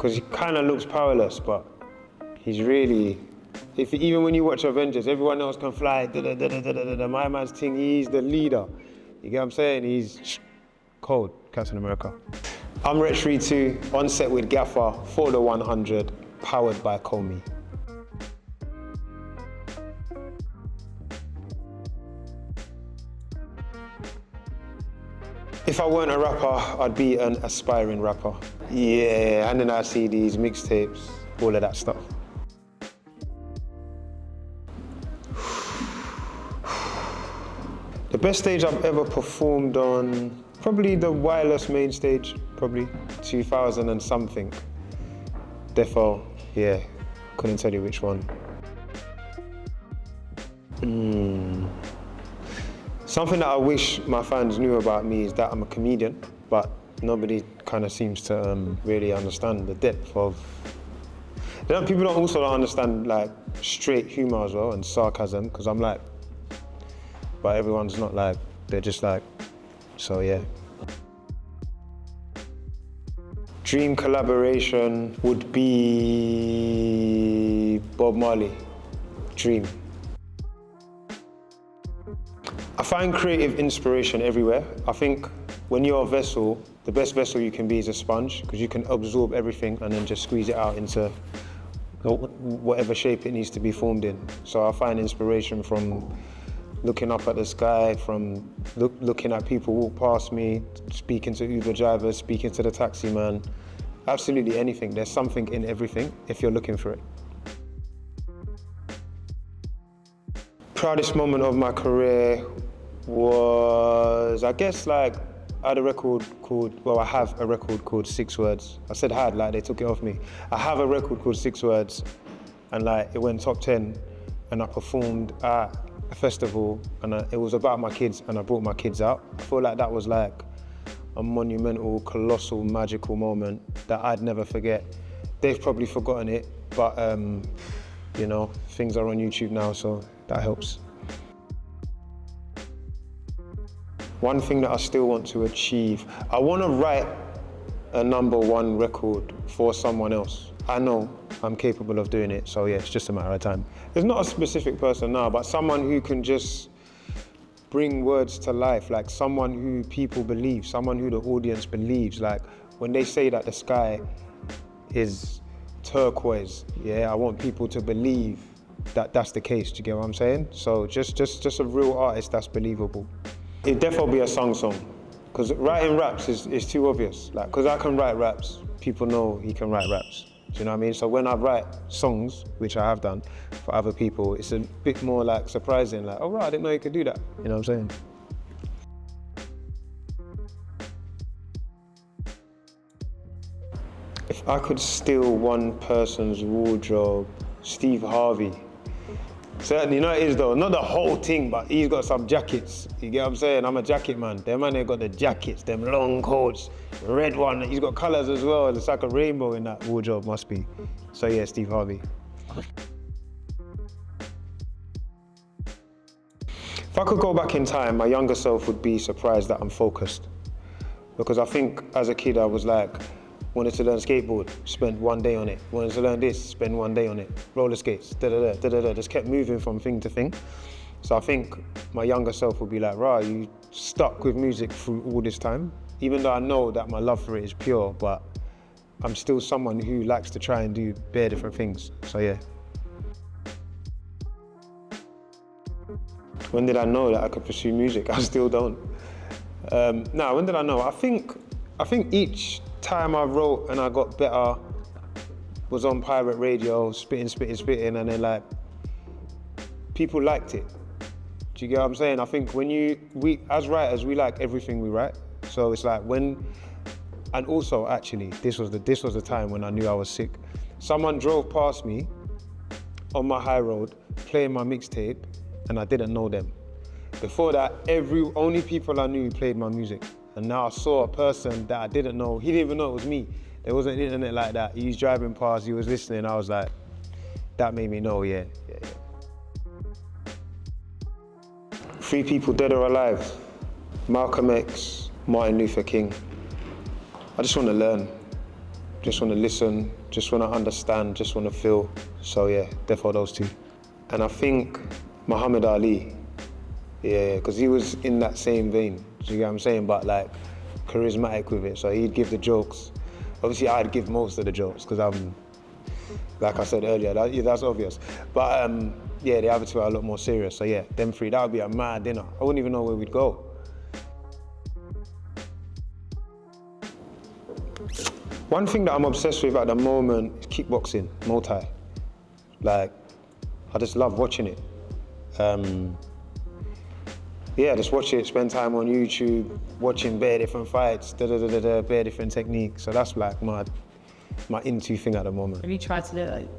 because he kind of looks powerless, but he's really, even when you watch Avengers, everyone else can fly, my man's thing, he's the leader. You get what I'm saying? He's cold, Captain America. I'm Wretch 2, on set with GAFFER for the 100, powered by Comey. If I weren't a rapper, I'd be an aspiring rapper. Yeah, handing out CDs, mixtapes, all of that stuff. The best stage I've ever performed on, probably the Wireless main stage, probably 2000 and something. Defo, yeah, couldn't tell you which one. Something that I wish my fans knew about me is that I'm a comedian, but nobody kind of seems to really understand the depth of... People don't understand like straight humor as well and sarcasm, because I'm like, but everyone's not like, they're just like, so yeah. Dream collaboration would be Bob Marley, Dream. I find creative inspiration everywhere. I think when you're a vessel, the best vessel you can be is a sponge, because you can absorb everything and then just squeeze it out into whatever shape it needs to be formed in. So I find inspiration from looking up at the sky, from looking at people walk past me, speaking to Uber drivers, speaking to the taxi man, absolutely anything. There's something in everything if you're looking for it. Proudest moment of my career was, I guess, like, I had a record called, well, I have a record called 6 Words. I said had, like they took it off me. I have a record called 6 Words, and like it went top 10, and I performed at a festival, and it was about my kids, and I brought my kids out. I feel like that was like a monumental, colossal, magical moment that I'd never forget. They've probably forgotten it, but you know, things are on YouTube now, so that helps. One thing that I still want to achieve, I want to write a #1 record for someone else. I know I'm capable of doing it, so yeah, it's just a matter of time. There's not a specific person now, but someone who can just bring words to life, like someone who people believe, someone who the audience believes. Like when they say that the sky is turquoise, yeah, I want people to believe that that's the case. Do you get what I'm saying? So just a real artist that's believable. It'd definitely be a song, because writing raps is too obvious. Like, because I can write raps, people know he can write raps. Do you know what I mean? So when I write songs, which I have done for other people, it's a bit more like surprising. Like, oh right, I didn't know you could do that. You know what I'm saying? If I could steal one person's wardrobe, Steve Harvey. Certainly, you know it is though, not the whole thing, but he's got some jackets. You get what I'm saying? I'm a jacket man. Them man, they got the jackets, them long coats, red one. He's got colors as well. It's like a rainbow in that wardrobe, must be. So yeah, Steve Harvey. If I could go back in time, my younger self would be surprised that I'm focused. Because I think as a kid, I was like, wanted to learn skateboard, spent 1 day on it. Wanted to learn this, spend 1 day on it. Roller skates, just kept moving from thing to thing. So I think my younger self would be like, rah, you stuck with music through all this time. Even though I know that my love for it is pure, but I'm still someone who likes to try and do bare different things, so yeah. When did I know that I could pursue music? I still don't. No, when did I know? I think each time I wrote and I got better was on pirate radio, spitting, and then like, people liked it. Do you get what I'm saying? I think when we as writers, we like everything we write. So it's like and also actually, this was the time when I knew I was sick. Someone drove past me on my high road, playing my mixtape, and I didn't know them. Before that, only people I knew played my music. And now I saw a person that I didn't know. He didn't even know it was me. There wasn't internet like that. He was driving past, he was listening. I was like, that made me know, yeah. 3 people dead or alive. Malcolm X, Martin Luther King. I just want to learn. just want to listen, just want to understand, just want to feel. So yeah, therefore those two. And I think Muhammad Ali, yeah, because he was in that same vein, do you get what I'm saying? But like, charismatic with it, so he'd give the jokes. Obviously I'd give most of the jokes, because I'm, like I said earlier, that's obvious. But yeah, the other two are a lot more serious, so yeah, them three, that would be a mad dinner. I wouldn't even know where we'd go. One thing that I'm obsessed with at the moment is kickboxing, Muay Thai. Like, I just love watching it. Yeah, just watch it, spend time on YouTube, watching bare different fights, bare different techniques. So that's like my into thing at the moment. Have you tried to do it?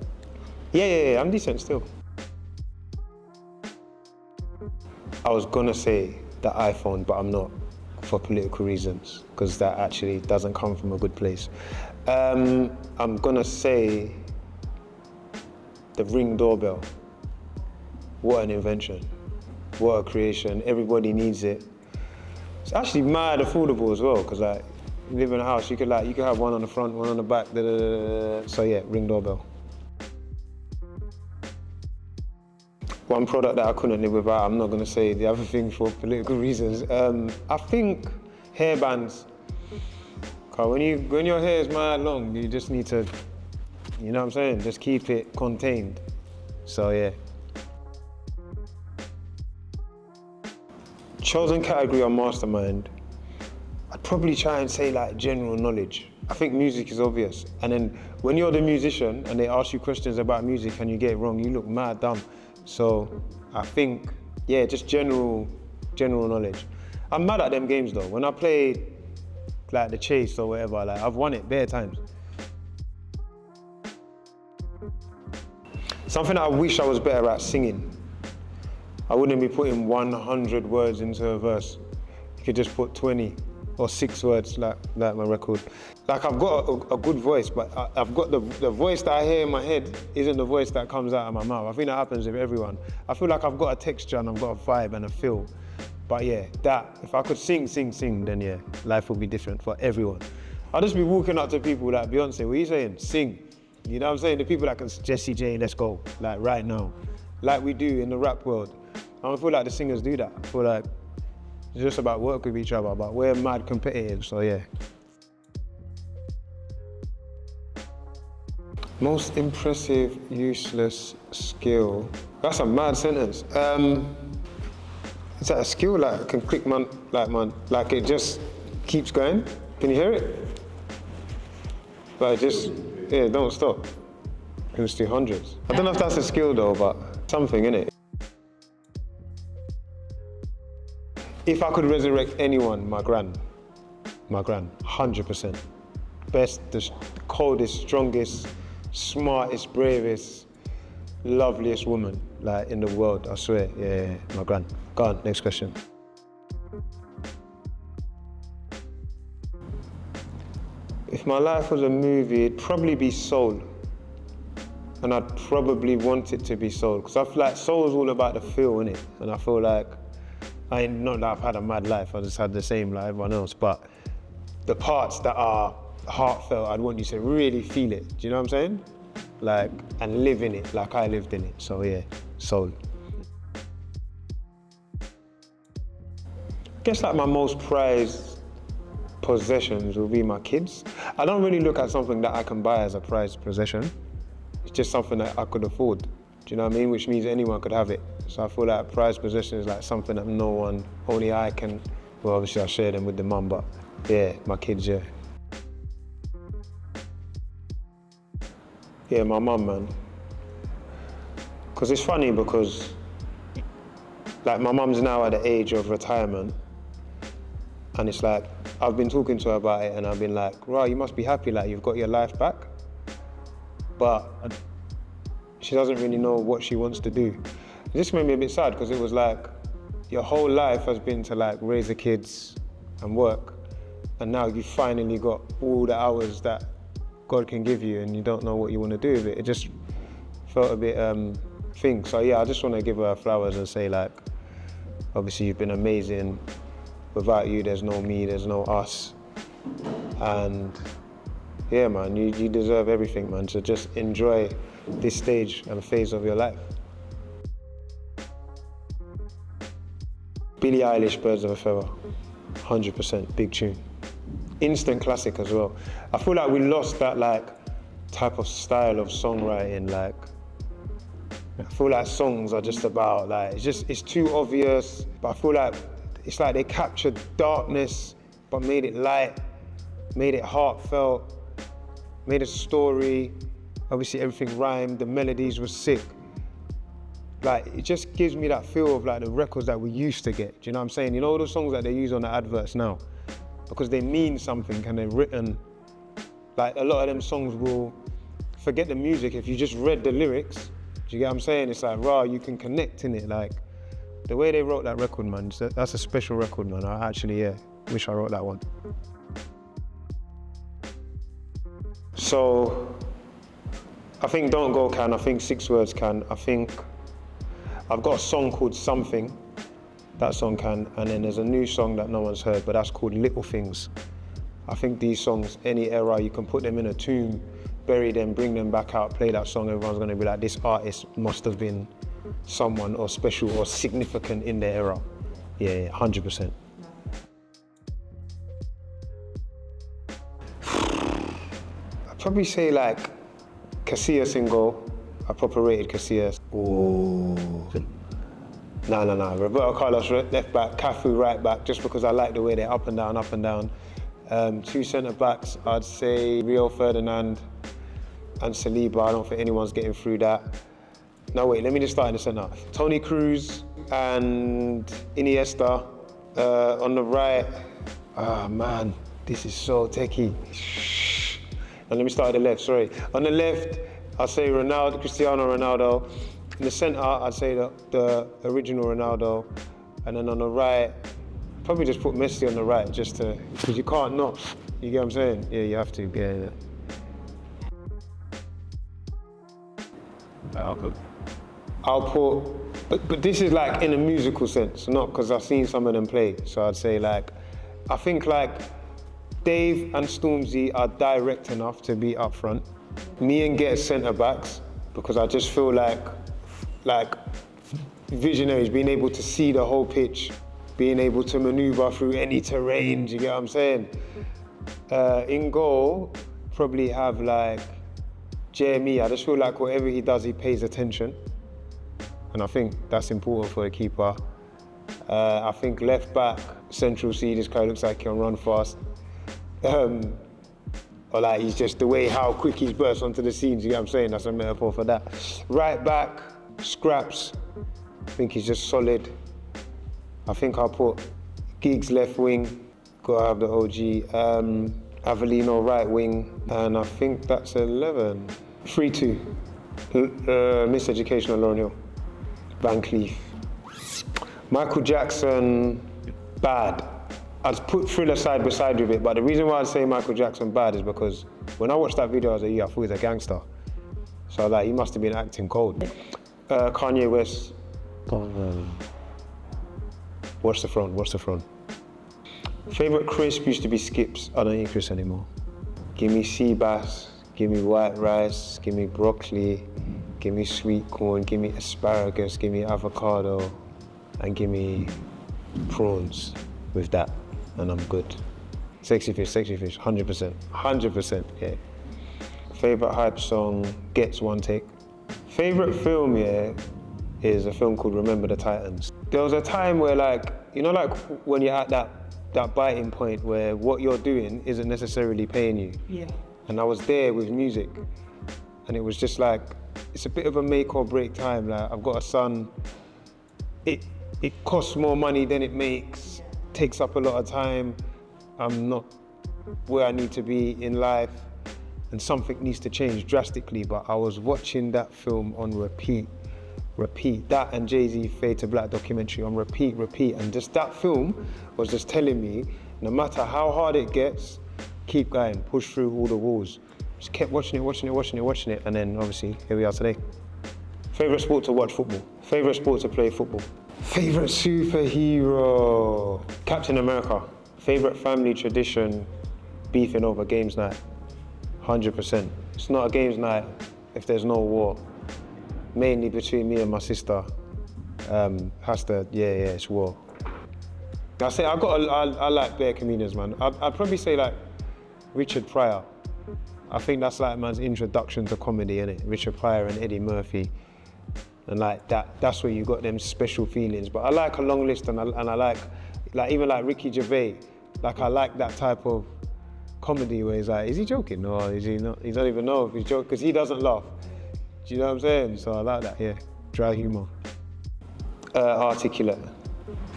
Yeah, I'm decent still. I was gonna say the iPhone, but I'm not, for political reasons, because that actually doesn't come from a good place. I'm gonna say the Ring doorbell. What an invention. What a creation. Everybody needs it. It's actually mad affordable as well, because like, you live in a house, you could have one on the front, one on the back, So yeah, Ring doorbell. One product that I couldn't live without, I'm not gonna say the other thing for political reasons. I think hairbands. Cause when your hair is mad long, you just need to, you know what I'm saying? Just keep it contained. So yeah. Chosen category on Mastermind, I'd probably try and say like general knowledge. I think music is obvious. And then when you're the musician and they ask you questions about music and you get it wrong, you look mad dumb. So I think, yeah, just general knowledge. I'm mad at them games though. When I play like the chase or whatever, like I've won it bare times. Something that I wish I was better at, singing. I wouldn't be putting 100 words into a verse. You could just put 20 or 6 words like my record. Like I've got a good voice, but I've got the voice that I hear in my head isn't the voice that comes out of my mouth. I think that happens with everyone. I feel like I've got a texture and I've got a vibe and a feel. But yeah, if I could sing, then yeah, life would be different for everyone. I'll just be walking up to people like, Beyonce, what are you saying? Sing. You know what I'm saying? The people that can, Jessie J, let's go, like right now. Like we do in the rap world. I don't feel like the singers do that. I feel like it's just about work with each other, but we're mad competitive, so yeah. Most impressive, useless skill. That's a mad sentence. Is that a skill like I can click like it just keeps going? Can you hear it? Like yeah, don't stop. You can just do hundreds. I don't know if that's a skill though, but something, innit? If I could resurrect anyone, my gran, 100%. Best, the coldest, strongest, smartest, bravest, loveliest woman like in the world, I swear, yeah, my gran. Go on, next question. If my life was a movie, it'd probably be Soul. And I'd probably want it to be Soul, because I feel like Soul's all about the feel, innit? And I feel like, not that I've had a mad life, I just had the same like everyone else, but the parts that are heartfelt, I'd want you to really feel it, do you know what I'm saying? Like, and live in it, like I lived in it, so yeah, Soul. I guess like my most prized possessions will be my kids. I don't really look at something that I can buy as a prized possession. It's just something that I could afford. Do you know what I mean? Which means anyone could have it. So I feel like prized possession is like something that no one, only I can, well obviously I share them with the mum, but yeah, my kids, yeah. Yeah, my mum, man. Because it's funny because like my mum's now at the age of retirement, and it's like, I've been talking to her about it and I've been like, right, you must be happy, like you've got your life back. But she doesn't really know what she wants to do. This made me a bit sad because it was like, your whole life has been to like raise the kids and work, and now you finally got all the hours that God can give you and you don't know what you want to do with it. It just felt a bit thing. So yeah, I just want to give her flowers and say like, obviously you've been amazing. Without you, there's no me, there's no us. And yeah, man, you deserve everything, man. So just enjoy this stage and phase of your life. Billie Eilish, Birds of a Feather, 100% big tune. Instant classic as well. I feel like we lost that like type of style of songwriting. Like, I feel like songs are just about like, it's too obvious, but I feel like it's like they captured darkness, but made it light, made it heartfelt, made a story. Obviously everything rhymed, the melodies were sick. Like, it just gives me that feel of like the records that we used to get. Do you know what I'm saying? You know the songs that they use on the adverts now? Because they mean something and they're written. Like, a lot of them songs will forget the music if you just read the lyrics. Do you get what I'm saying? It's like, raw, you can connect in it. Like, the way they wrote that record, man, that's a special record, man. I actually, yeah, wish I wrote that one. So, I think Don't Go can, I think 6 Words can, I think I've got a song called Something, that song can, and then there's a new song that no one's heard, but that's called Little Things. I think these songs, any era, you can put them in a tomb, bury them, bring them back out, play that song, everyone's gonna be like, this artist must have been someone or special or significant in their era. Yeah, 100%. I'd probably say like Casillas in goal. I proper rated Casillas. Ooh. No. Roberto Carlos left back, Cafu right back, just because I like the way they're up and down, up and down. 2 centre backs, I'd say Rio Ferdinand and Saliba. I don't think anyone's getting through that. No, wait, let me just start in the centre. Toni Kroos and Iniesta. On the right, man, this is so techie. And let me start at the left, sorry. On the left, I'll say Ronaldo, Cristiano Ronaldo. In the centre, I'd say the original Ronaldo. And then on the right, probably just put Messi on the right, just to, because you can't not. You get what I'm saying? Yeah, you have to, yeah. I'll put, but this is like in a musical sense, not because I've seen some of them play. So I'd say like, I think like Dave and Stormzy are direct enough to be up front. Me and Get centre backs, because I just feel like visionaries, being able to see the whole pitch, being able to maneuver through any terrain, do you get what I'm saying? In goal, probably have like Jeremy. I just feel like whatever he does, he pays attention. And I think that's important for a keeper. I think left back, central C, this guy looks like he can run fast. Or like he's just the way how quick he's burst onto the scene, you get what I'm saying? That's a metaphor for that. Right back, Scraps. I think he's just solid. I think I'll put Giggs left wing, gotta have the OG. Avellino right wing, and I think that's 11. 3-2. Miseducation of Lauryn Hill. Van Cleef. Michael Jackson, bad. I'd put Thriller side by side with it, but the reason why I'd say Michael Jackson bad is because when I watched that video as a youth, I thought he was a gangster. So like, he must have been acting cold. Kanye West. Watch the Throne. Favorite crisp used to be Skips. I don't eat crisps anymore. Give me sea bass, give me white rice, give me broccoli, give me sweet corn, give me asparagus, give me avocado, and give me prawns with that, and I'm good. Sexy fish, 100%, yeah. Favorite hype song, Gets One Take. Favorite film, yeah, is a film called Remember the Titans. There was a time where like, you know like when you're at that biting point where what you're doing isn't necessarily paying you. Yeah. And I was there with music, and it was just like, it's a bit of a make or break time. Like, I've got a son, it costs more money than it makes, takes up a lot of time. I'm not where I need to be in life, and something needs to change drastically, but I was watching that film on repeat. That and Jay-Z Fade to Black documentary on repeat, and just that film was just telling me, no matter how hard it gets, keep going, push through all the walls. Just kept watching it, and then obviously here we are today. Favorite sport to watch football. Favorite sport to play football. Favorite superhero, Captain America. Favorite family tradition, beefing over games night. 100%. It's not a games night if there's no war. Mainly between me and my sister. It's war. I like bare comedians, man. I'd probably say like Richard Pryor. I think that's like man's introduction to comedy, innit? Richard Pryor and Eddie Murphy. And like that's where you got them special feelings. But I like a long list, and I like even like Ricky Gervais. Like I like that type of comedy where he's like, is he joking or is he not? He don't even know if he's joking because he doesn't laugh. Do you know what I'm saying? So I like that, yeah. Dry humor. Articulate.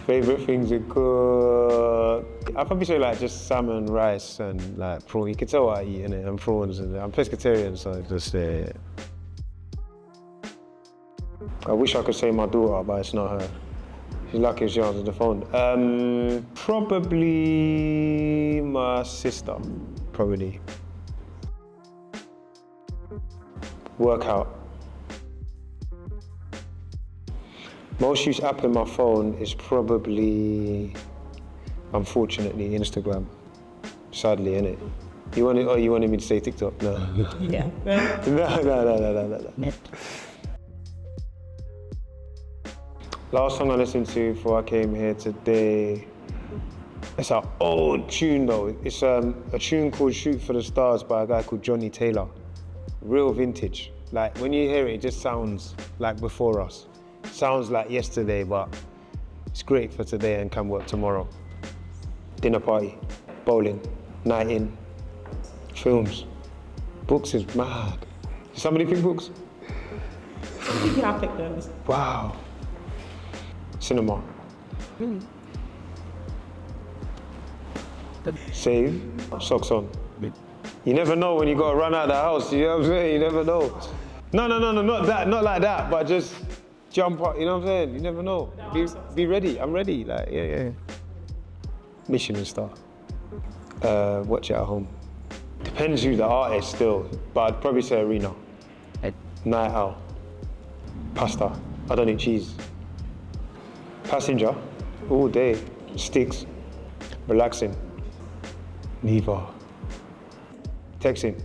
Favorite things to cook? I'd probably say like just salmon, rice, and like prawn. You can tell what I eat, innit? And prawns, and I'm pescatarian, so just yeah. I wish I could say my daughter, but it's not her. She's lucky if she answers the phone. Probably my sister, probably. Workout. Most used app in my phone is probably, unfortunately, Instagram. Sadly, innit? You wanted me to say TikTok? No. Yeah. No. Last song I listened to before I came here today, it's an old tune though. It's a tune called Shoot for the Stars by a guy called Johnny Taylor. Real vintage. Like when you hear it, it just sounds like before us. Sounds like yesterday, but it's great for today and can work tomorrow. Dinner party, bowling, night in, films. Books is mad. Did somebody pick books? Yeah, I picked those. Wow. Cinema. Really? Save, socks on. You never know when you gotta run out of the house, you know what I'm saying? You never know. No, not that, not like that, but just jump up, you know what I'm saying? You never know. Be ready, I'm ready, like, yeah. Michelin star. Watch it at home. Depends who's the artist still, but I'd probably say Arena. Night Owl. Pasta. I don't eat cheese. Passenger. All day. Sticks. Relaxing. Neither. Texting.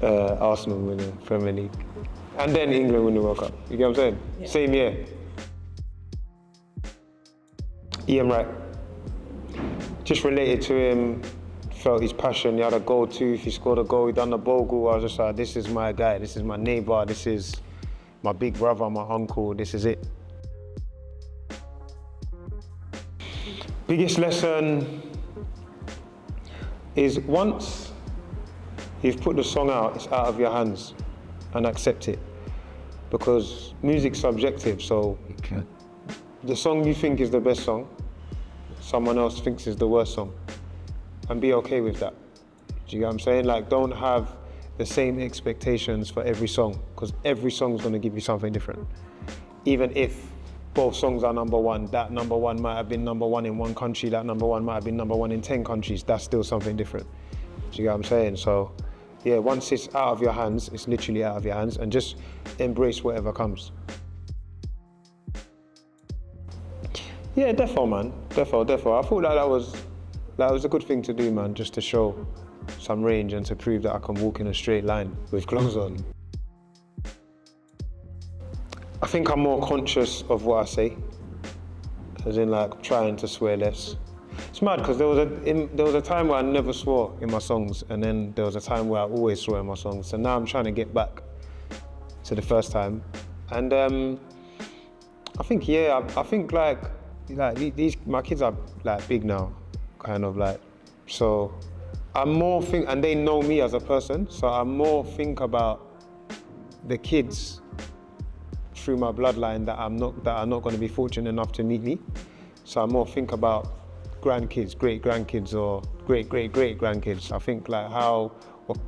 Arsenal win the Premier League. And then England win the World Cup. You get what I'm saying? Yeah. Same year. Ian Wright. Just related to him, felt his passion. He had a goal too. If he scored a goal, he done the bogle. I was just like, this is my guy, this is my neighbor, this is my big brother, my uncle, this is it. Biggest lesson is once you've put the song out, it's out of your hands, and accept it. Because music's subjective, so the song you think is the best song, someone else thinks is the worst song, and be okay with that. Do you get what I'm saying? Like, don't have the same expectations for every song, because every song is going to give you something different. Even if both songs are number one, that number one might have been number one in one country, that number one might have been number one in 10 countries, that's still something different. Do you get what I'm saying? So, yeah, once it's out of your hands, it's literally out of your hands, and just embrace whatever comes. Yeah, defo, man. Defo. I thought that was a good thing to do, man, just to show some range and to prove that I can walk in a straight line with clothes on. I think I'm more conscious of what I say, as in like trying to swear less. It's mad because there was a time where I never swore in my songs, and then there was a time where I always swore in my songs. So now I'm trying to get back to the first time, and I think these my kids are like big now, kind of like, so I'm more and they know me as a person, so I'm more think about the kids through my bloodline that are not going to be fortunate enough to meet me. So I more think about grandkids, great grandkids, or great grandkids. I think like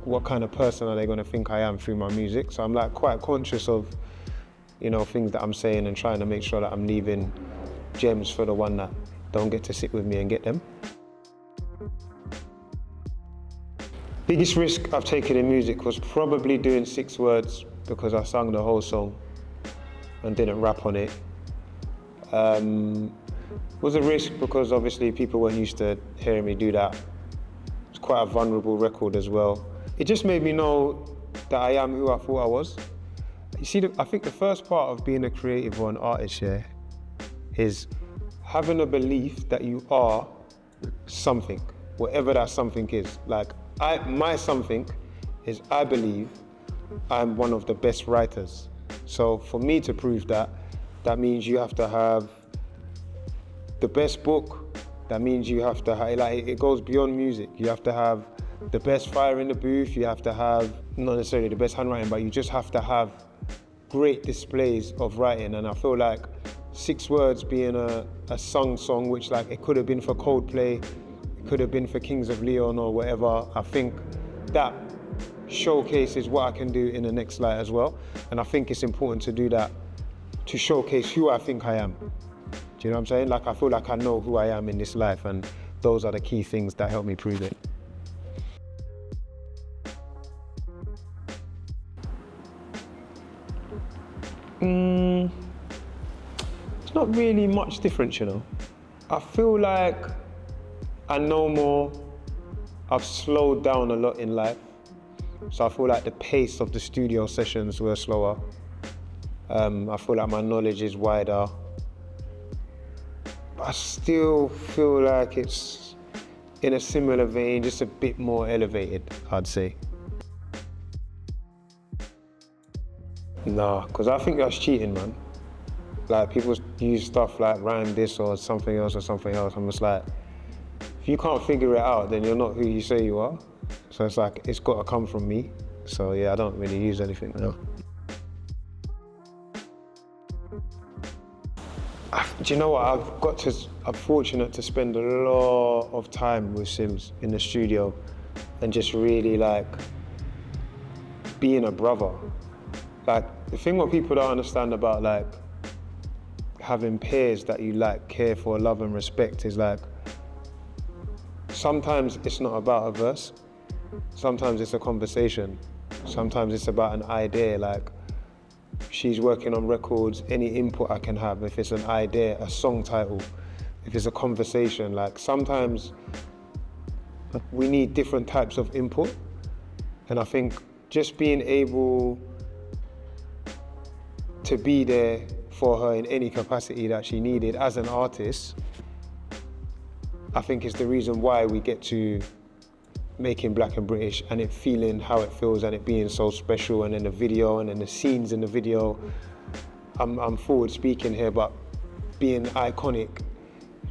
what kind of person are they going to think I am through my music? So I'm like quite conscious of, you know, things that I'm saying and trying to make sure that I'm leaving gems for the one that don't get to sit with me and get them. Biggest risk I've taken in music was probably doing 6 words, because I sang the whole song and didn't rap on it. Was a risk because obviously people weren't used to hearing me do that. It's quite a vulnerable record as well. It just made me know that I am who I thought I was. You see, I think the first part of being a creative or an artist, is having a belief that you are something, whatever that something is. Like, my something is I believe I'm one of the best writers. So for me to prove that, that means you have to have the best book. That means you have to have, like, it goes beyond music. You have to have the best fire in the booth. You have to have, not necessarily the best handwriting, but you just have to have great displays of writing. And I feel like 6 Words being a song, which, like, it could have been for Coldplay, it could have been for Kings of Leon or whatever. I think that showcases what I can do in the next light as well. And I think it's important to do that, to showcase who I think I am. Do you know what I'm saying? Like, I feel like I know who I am in this life, and those are the key things that help me prove it. It's not really much different, you know. I feel like I know more. I've slowed down a lot in life. So I feel like the pace of the studio sessions were slower. I feel like my knowledge is wider. But I still feel like it's in a similar vein, just a bit more elevated, I'd say. Nah, because I think that's cheating, man. Like, people use stuff like rhyme this or something else or something else. I'm just like, if you can't figure it out, then you're not who you say you are. So it's like, it's got to come from me. So yeah, I don't really use anything, no. Do you know what? I'm fortunate to spend a lot of time with Sims in the studio and just really, like, being a brother. Like, the thing what people don't understand about, like, having peers that you, like, care for, love and respect is, like, sometimes it's not about a verse. Sometimes it's a conversation. Sometimes it's about an idea, like, she's working on records, any input I can have, if it's an idea, a song title, if it's a conversation, like, sometimes we need different types of input. And I think just being able to be there for her in any capacity that she needed as an artist, I think is the reason why we get to making Black and British and it feeling how it feels and it being so special, and then the video and then the scenes in the video. I'm forward speaking here, but being iconic.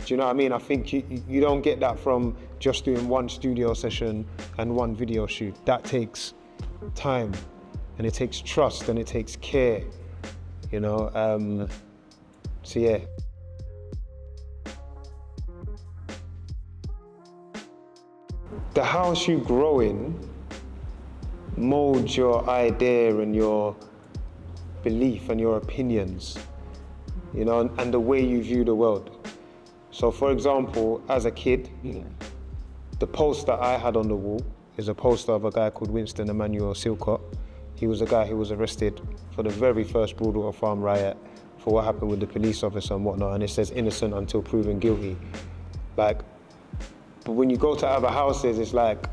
Do you know what I mean? I think you don't get that from just doing one studio session and one video shoot. That takes time, and it takes trust, and it takes care, you know? So yeah. The house you grow in molds your idea and your belief and your opinions, you know, and the way you view the world. So for example, as a kid, the poster I had on the wall is a poster of a guy called Winston Emmanuel Silcott. He was a guy who was arrested for the very first Broadwater Farm riot for what happened with the police officer and whatnot, and it says innocent until proven guilty. Like, but when you go to other houses, it's like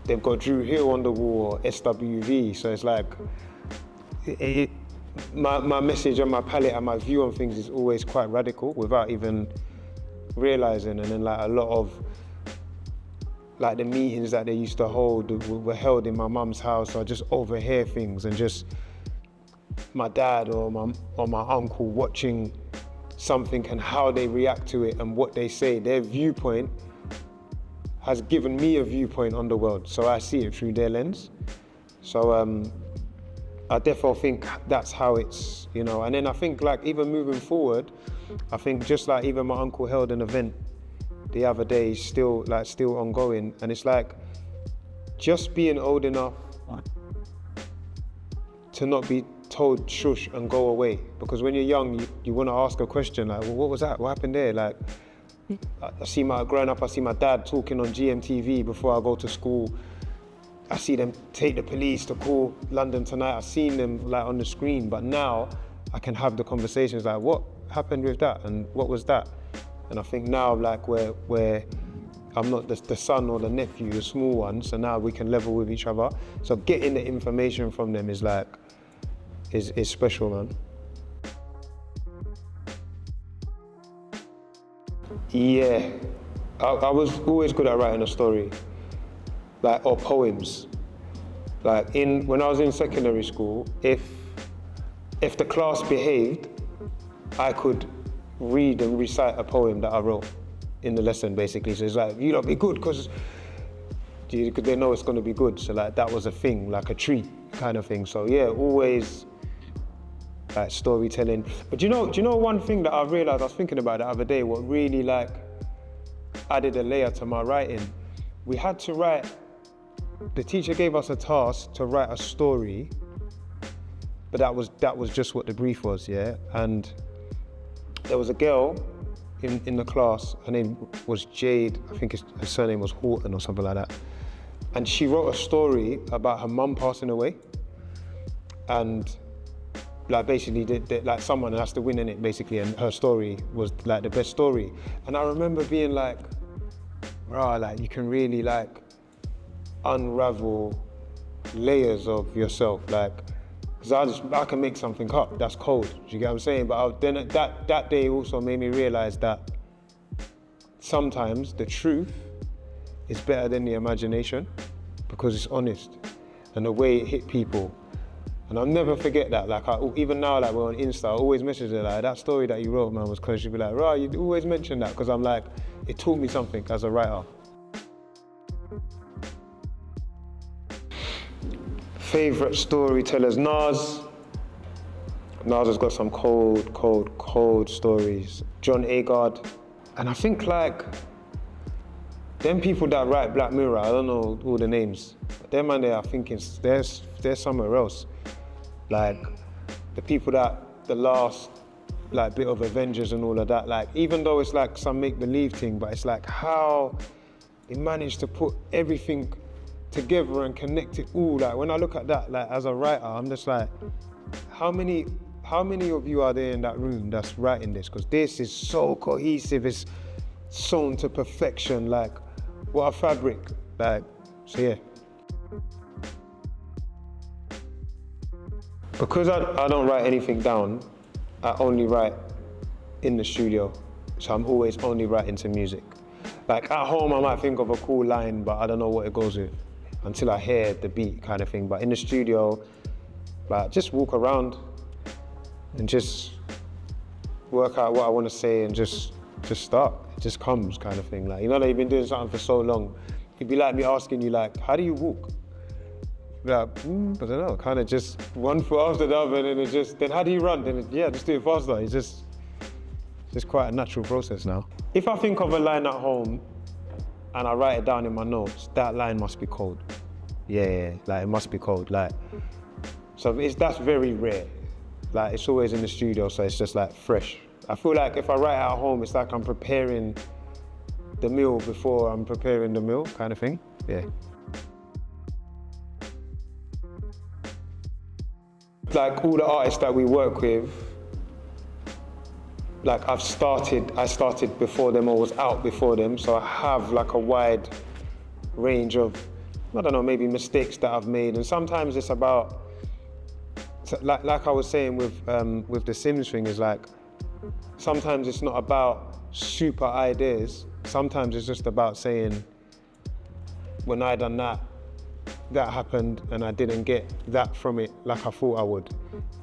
they've got Drew Hill on the wall or SWV. So it's like, my message and my palette and my view on things is always quite radical without even realizing. And then, like, a lot of, like, the meetings that they used to hold were held in my mum's house. So I just overhear things, and just my dad or my uncle watching something and how they react to it and what they say. Their viewpoint has given me a viewpoint on the world, so I see it through their lens. So I definitely think that's how it's, you know. And then I think, like, even moving forward, I think just like even my uncle held an event the other day, still ongoing, and it's like just being old enough to not be told shush and go away, because when you're young, you want to ask a question like, well, what was that? What happened there? Like, growing up, I see my dad talking on GMTV before I go to school. I see them take the police to call London Tonight. I've seen them, like, on the screen, but now I can have the conversations like, what happened with that and what was that? And I think now, like, we're I'm not the son or the nephew, the small one, so now we can level with each other. So getting the information from them is like, is special, man. Yeah, I was always good at writing a story, like, or poems. Like when I was in secondary school, if the class behaved, I could read and recite a poem that I wrote in the lesson, basically. So it's like, you lot be good, because they know it's gonna be good. So like that was a thing, like a treat kind of thing. So yeah, always like storytelling. But do you know one thing that I realized, I was thinking about the other day, what really like added a layer to my writing? We had to write, the teacher gave us a task to write a story, but that was just what the brief was, yeah? And there was a girl in the class, her name was Jade, I think her surname was Horton or something like that. And she wrote a story about her mum passing away. And like basically, like someone has to win in it basically, and her story was like the best story. And I remember being like, rah, like you can really like unravel layers of yourself, like, because I can make something up that's cold, do you get what I'm saying? But then that day also made me realize that sometimes the truth is better than the imagination, because it's honest, and the way it hit people. And I'll never forget that. Like even now, like we're on Insta, I always message her like, that story that you wrote, man, was close. She'd be like, right, you always mention that, because I'm like, it taught me something as a writer. Favorite storytellers, Nas has got some cold stories. John Agard. And I think like, them people that write Black Mirror, I don't know all the names, but them man, I think they're somewhere else. Like, the people that, the last like bit of Avengers and all of that, like, even though it's like some make-believe thing, but it's like how they managed to put everything together and connect it all. Like when I look at that, like as a writer, I'm just like, how many of you are there in that room that's writing this? Because this is so cohesive, it's sewn to perfection, like what a fabric. Like, so yeah. Because I don't write anything down, I only write in the studio. So I'm always only writing to music. Like at home, I might think of a cool line, but I don't know what it goes with until I hear the beat kind of thing. But in the studio, like just walk around and just work out what I want to say and just start. It just comes kind of thing. Like, you know that you've been doing something for so long. It'd be like me asking you like, how do you walk? Like, I don't know, kind of just one foot after the other, and then it just, then how do you run? Then just do it faster. It's just quite a natural process now. If I think of a line at home and I write it down in my notes, that line must be cold. Yeah, like it must be cold. Like, so that's very rare. Like it's always in the studio, so it's just like fresh. I feel like if I write it at home, it's like I'm preparing the meal before I'm preparing the meal, kind of thing. Yeah. Like all the artists that we work with, like I started before them or was out before them, so I have like a wide range of, I don't know, maybe mistakes that I've made. And sometimes it's about, like I was saying with the Sims thing, is like, sometimes it's not about super ideas. Sometimes it's just about saying, when I done that happened and I didn't get that from it like I thought I would.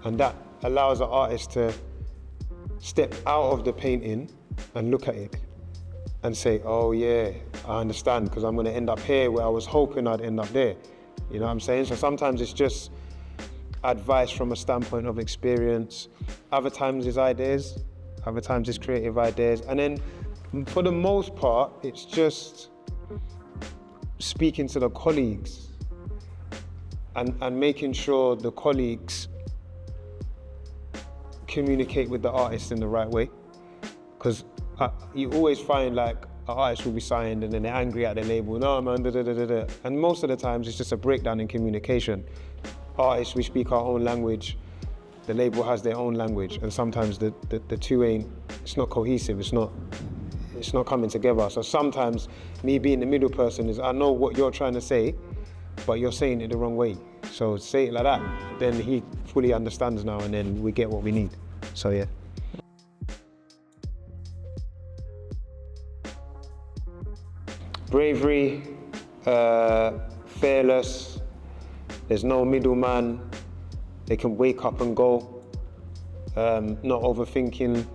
And that allows an artist to step out of the painting and look at it and say, oh yeah, I understand, because I'm gonna end up here where I was hoping I'd end up there. You know what I'm saying? So sometimes it's just advice from a standpoint of experience. Other times it's ideas, other times it's creative ideas. And then for the most part, it's just speaking to the colleagues and making sure the colleagues communicate with the artist in the right way. Because you always find like an artist will be signed and then they're angry at the label, no man, da da da da da. And most of the times it's just a breakdown in communication. Artists, we speak our own language, the label has their own language, and sometimes the two it's not cohesive, it's it's not coming together. So sometimes me being the middle person is, I know what you're trying to say, but you're saying it the wrong way. So say it like that, then he fully understands now, and then we get what we need. So yeah. Bravery, fearless, there's no middleman, they can wake up and go, not overthinking.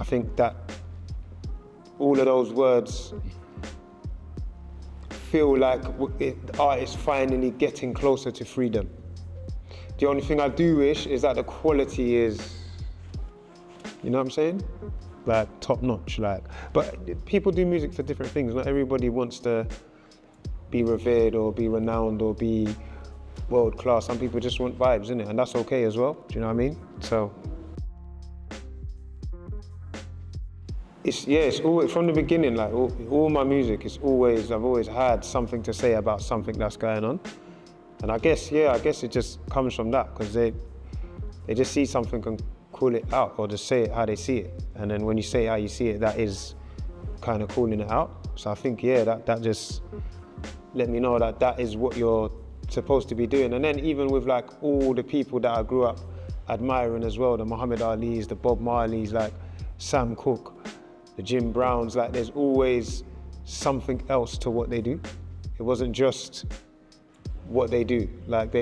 I think that all of those words feel like art is finally getting closer to freedom. The only thing I do wish is that the quality is, you know what I'm saying? Like top notch, like. But people do music for different things. Not everybody wants to be revered or be renowned or be world class. Some people just want vibes, innit? And that's okay as well. Do you know what I mean? So it's always from the beginning. Like all my music is always, I've always had something to say about something that's going on. And I guess it just comes from that, because they just see something and call it out, or just say it how they see it. And then when you say it how you see it, that is kind of calling it out. So I think, yeah, that just let me know that is what you're supposed to be doing. And then even with like all the people that I grew up admiring as well, the Muhammad Ali's, the Bob Marley's, like Sam Cooke, the Jim Browns, like there's always something else to what they do. It wasn't just what they do. Like they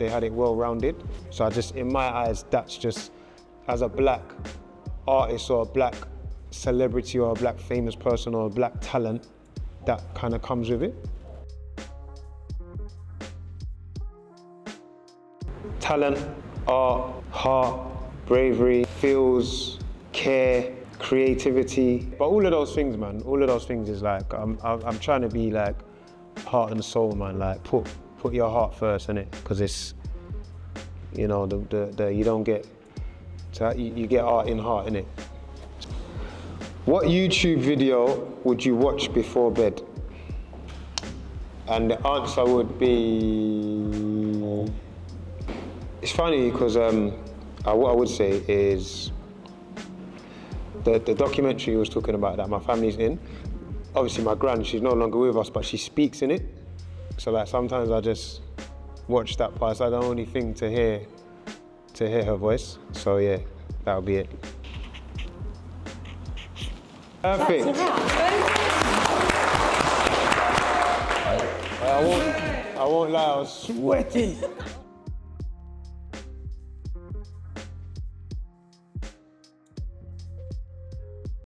had it well-rounded. So I just, in my eyes, that's just, as a black artist or a black celebrity or a black famous person or a black talent, that kind of comes with it. Talent, art, heart, bravery, feels, care, creativity. But all of those things, man, all of those things is like, I'm trying to be like heart and soul, man. Like put your heart first, innit? Because it's, you know, you don't get, you get art in heart, innit? What YouTube video would you watch before bed? And the answer would be, it's funny because what I would say is the documentary you was talking about that my family's in. Obviously my gran, she's no longer with us, but she speaks in it. So like sometimes I just watch that part. It's like the only thing to hear her voice. So yeah, that'll be it. Perfect. I won't lie, I was sweating.